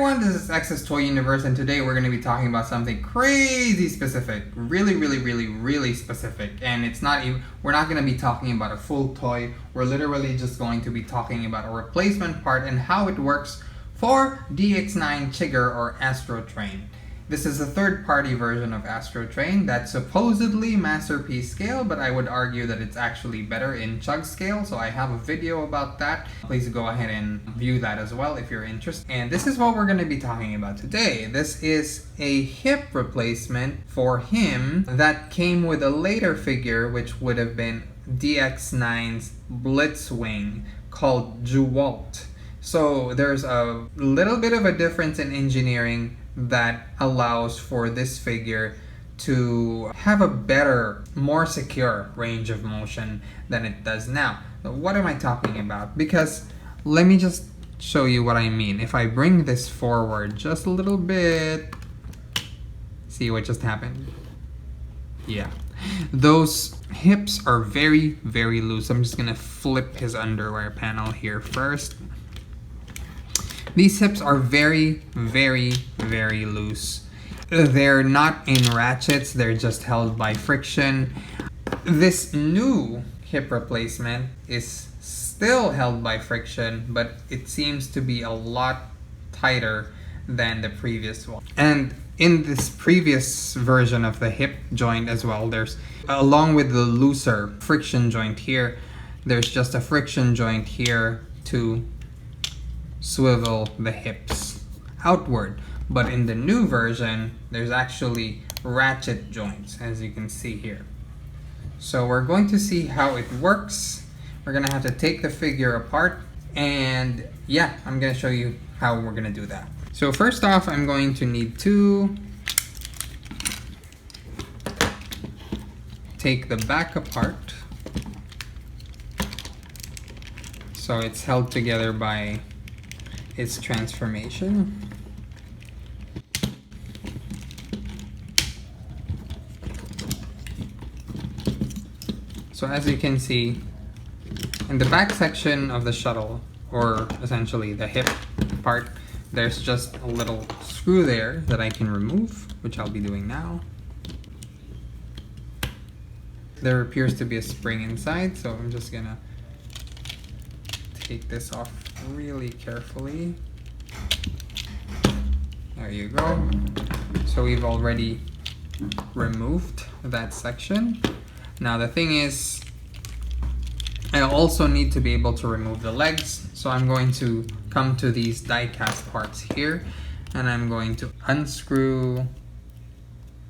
everyone, this is X's Toy Universe, and today we're going to be talking about something crazy specific. Really specific. And it's not even, we're not going to be talking about a full toy. We're literally just going to be talking about a replacement part and how it works for DX9 Chigurh or Astrotrain. This is a third-party version of Astrotrain that's supposedly Masterpiece scale, but I would argue that it's actually better in Chug scale, so I have a video about that. Please go ahead and view that as well if you're interested. And this is what we're going to be talking about today. This is a hip replacement for him that came with a later figure, which would have been DX9's Blitzwing called Gewalt. So there's a little bit of a difference in engineering that allows for this figure to have a better, more secure range of motion than it does now. So what am I talking about? Because let me just show you what I mean. If I bring this forward just a little bit, see what just happened? Yeah. Those hips are very loose. I'm just gonna flip his underwear panel here first. These hips are very loose. They're not in ratchets, they're just held by friction. This new hip replacement is still held by friction, but it seems to be a lot tighter than the previous one. And in this previous version of the hip joint as well, there's, along with the looser friction joint here, there's just a friction joint here to swivel the hips outward. But in the new version, there's actually ratchet joints, as you can see here. So we're going to see how it works. We're gonna have to take the figure apart, and yeah, I'm gonna show you how we're gonna do that. So first off, I'm going to need to take the back apart. So it's held together by its transformation. So as you can see, in the back section of the shuttle, or essentially the hip part, there's just a little screw there that I can remove, which I'll be doing now. There appears to be a spring inside, so I'm just gonna take this off really carefully. There you go. So we've already removed that section. Now the thing is, I also need to be able to remove the legs, so I'm going to come to these die-cast parts here, and I'm going to unscrew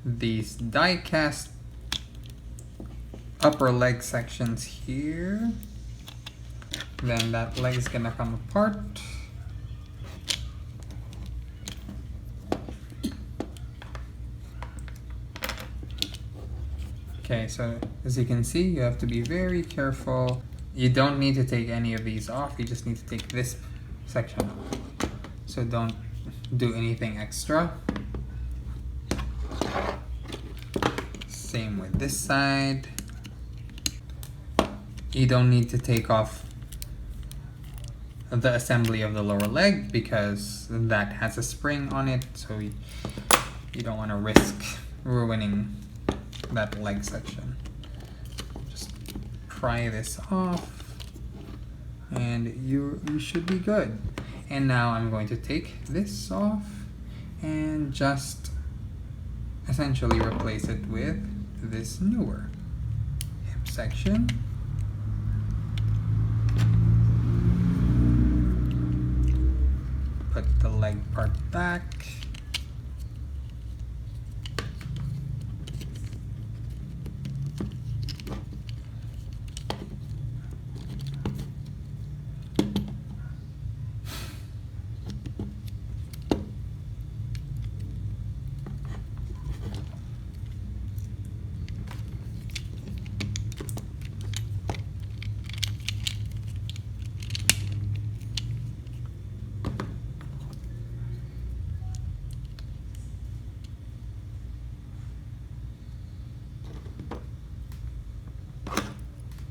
these die-cast upper leg sections here. Then that leg is gonna come apart. Okay, so as you can see, you have to be very careful. You don't need to take any of these off, you just need to take this section off. So don't do anything extra. Same with this side. You don't need to take off the assembly of the lower leg because that has a spring on it, so you don't want to risk ruining that leg section. Just pry this off and you should be good. And now I'm going to take this off and just essentially replace it with this newer hip section. Put the leg part back.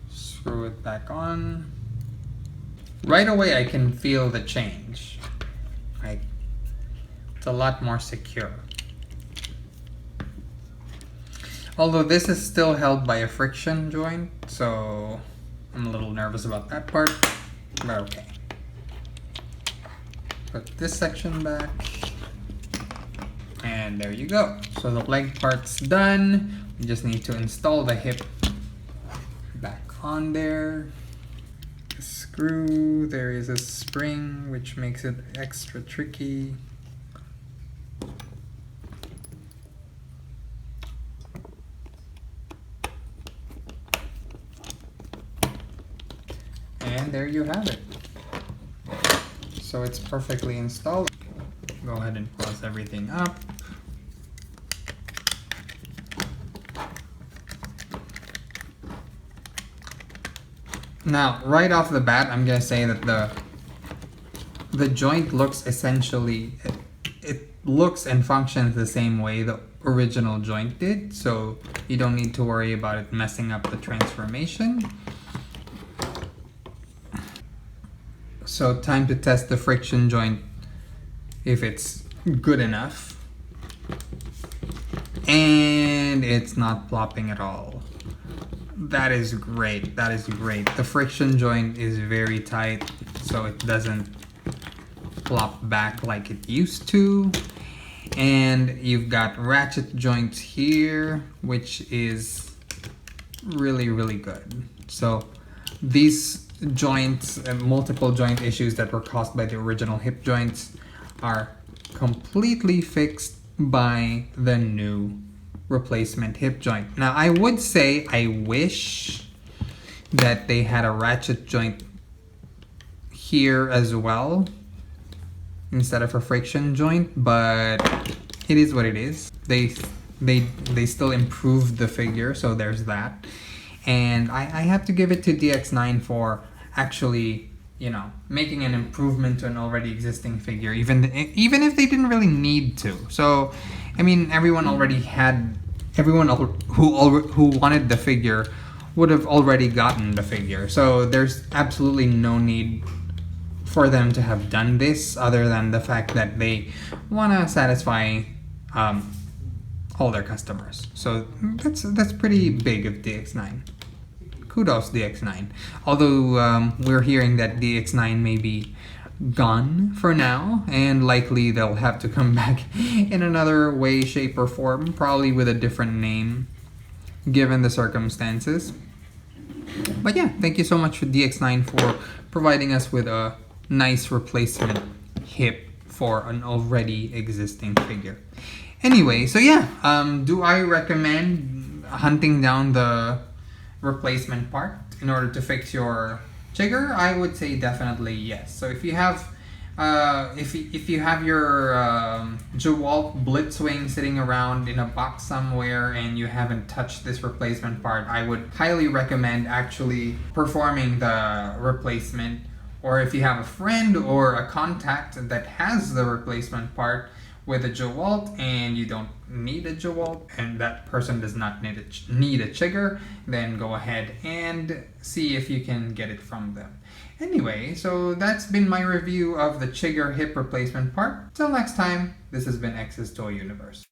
Screw it back on. Right away I can feel the change. It's a lot more secure. Although this is still held by a friction joint, so I'm a little nervous about that part, but okay. Put this section back, and there you go. So the leg part's done. We just need to install the hip back on there. The screw, there is a spring which makes it extra tricky. And there you have it. So it's perfectly installed. Go ahead and close everything up. Now, right off the bat, I'm gonna say that the joint looks essentially, it looks and functions the same way the original joint did, so you don't need to worry about it messing up the transformation. So time to test the friction joint if it's good enough. And it's not plopping at all. That is great, that is great. The friction joint is very tight, so it doesn't plop back like it used to. And you've got ratchet joints here, which is really, really good. So these joints and multiple joint issues that were caused by the original hip joints are completely fixed by the new replacement hip joint. Now I would say I wish that they had a ratchet joint here as well instead of a friction joint, but it is what it is. They still improved the figure, so there's that. And I have to give it to DX9 for actually, you know, making an improvement to an already existing figure, even if they didn't really need to. So, I mean, everyone who wanted the figure would have already gotten the figure. So there's absolutely no need for them to have done this, other than the fact that they want to satisfy all their customers. So that's pretty big of DX9. Kudos DX9. Although we're hearing that DX9 may be gone for now, and likely they'll have to come back in another way, shape, or form, probably with a different name, given the circumstances. But yeah, thank you so much for DX9 for providing us with a nice replacement hip for an already existing figure. Anyway, so yeah, do I recommend hunting down the replacement part in order to fix your Chigurh? I would say definitely yes. So if you have if you have your Gewalt Blitzwing sitting around in a box somewhere and you haven't touched this replacement part, I would highly recommend actually performing the replacement. Or if you have a friend or a contact that has the replacement part with a Gewalt and you don't need a Gewalt and that person does not need a Chigurh, then go ahead and see if you can get it from them. Anyway, so that's been my review of the Chigurh hip replacement part. Till next time, this has been X's Toy Universe.